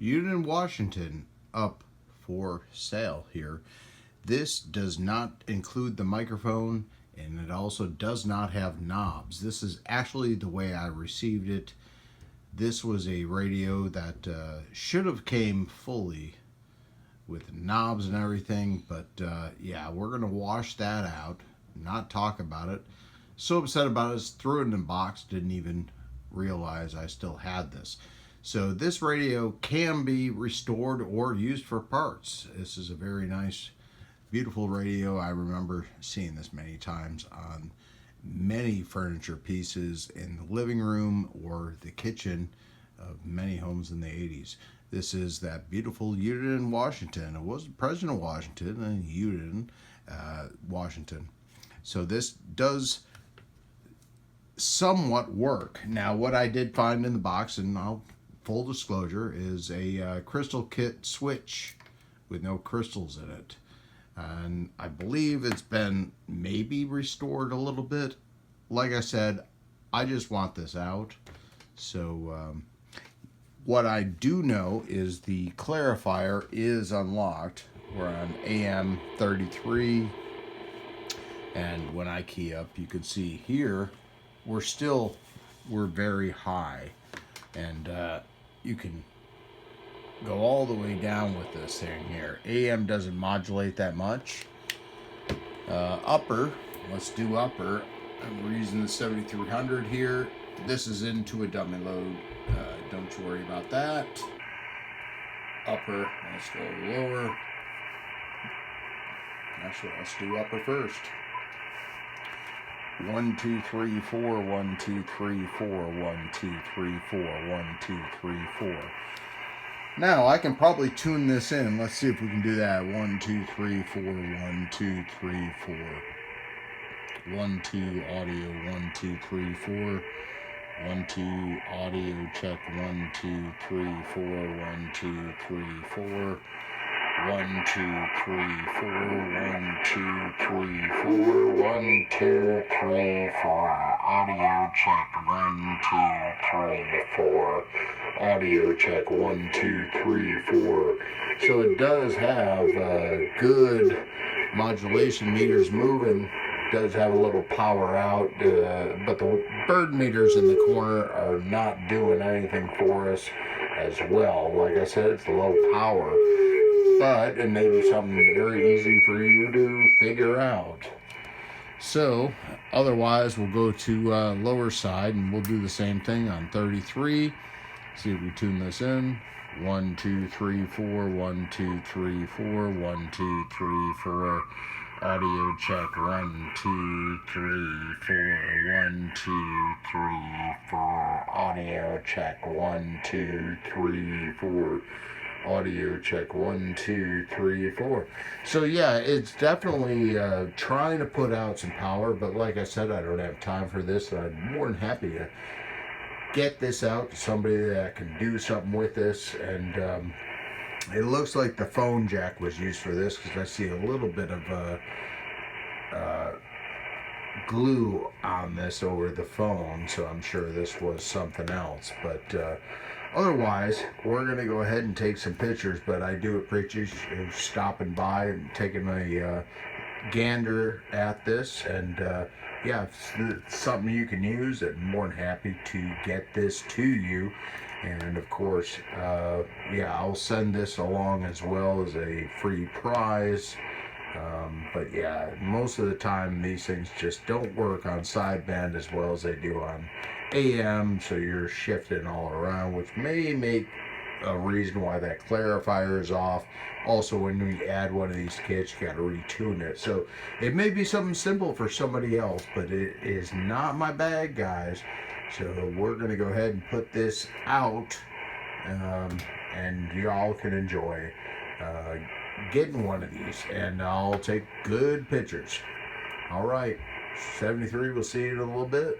Uninden Washington up for sale here. This does not include the microphone, and it also does not have knobs. This is actually the way I received it. This was a radio that should have came fully with knobs and everything, but yeah, we're gonna wash that out, not talk about it. So upset about it, threw it in the box, didn't even realize I still had this. So this radio can be restored or used for parts. This is a very nice, beautiful radio. I remember seeing this many times on many furniture pieces in the living room or the kitchen of many homes in the 80s. This is that beautiful Uniden Washington. It was President Washington and Uniden Washington. So this does somewhat work. Now, what I did find in the box, and I'll full disclosure, is a crystal kit switch with no crystals in it. And I believe it's been maybe restored a little bit. Like I said, I just want this out. So what I do know is the clarifier is unlocked. We're on AM 33, and when I key up, you can see here we're very high, and you can go all the way down with this thing here. AM doesn't modulate that much. Upper, let's do upper. We're using the 7300 here. This is into a dummy load. Don't you worry about that. Upper, let's go lower. Actually, let's do upper first. 1, 2, 3, 4, 1, 2, 3, 4, 1, 2, 3, 4, 1, 2, 3, 4. Now, I can probably tune this in. Let's see if we can do that. 1, 2, 3, 4, 1, 2, 3, 4. 1, 2, audio, 1, 2, 3, 4. 1, 2, audio, check, 1, 2, 3, 4, 1, 2, 3, 4. 1, 2, 3, 4, 1, 2, 3, 4, 1, 2, 3, 4. Audio check, 1, 2, 3, 4. Audio check, 1, 2, 3, 4. So it does have good modulation meters moving. Does have a little power out, but the bird meters in the corner are not doing anything for us as well. Like I said, it's low power, but it may be something very easy for you to figure out. So otherwise, we'll go to lower side, and we'll do the same thing on 33. See if we tune this in. 1, 2, 3, 4, 1, 2, 3, 4, 1, 2, 3, 4. Audio check, 1, 2, 3, 4, 1, 2, 3, 4. Audio check, 1, 2, 3, 4. Audio check, 1, 2, 3, 4. So yeah, it's definitely trying to put out some power, but like I said, I don't have time for this, and I'm more than happy to get this out to somebody that can do something with this. And it looks like the phone jack was used for this, because I see a little bit of glue on this over the phone, so I'm sure this was something else. But otherwise, we're going to go ahead and take some pictures, but I do appreciate you stopping by and taking a gander at this. And yeah, if it's something you can use, I'm more than happy to get this to you. And of course, yeah, I'll send this along as well as a free prize. But yeah, most of the time these things just don't work on sideband as well as they do on AM, so you're shifting all around, which may make a reason why that clarifier is off. Also, when we add one of these kits, you got to retune it. So it may be something simple for somebody else, but it is not my bag, guys. So we're going to go ahead and put this out, and y'all can enjoy getting one of these, and I'll take good pictures. All right, 73, we'll see you in a little bit.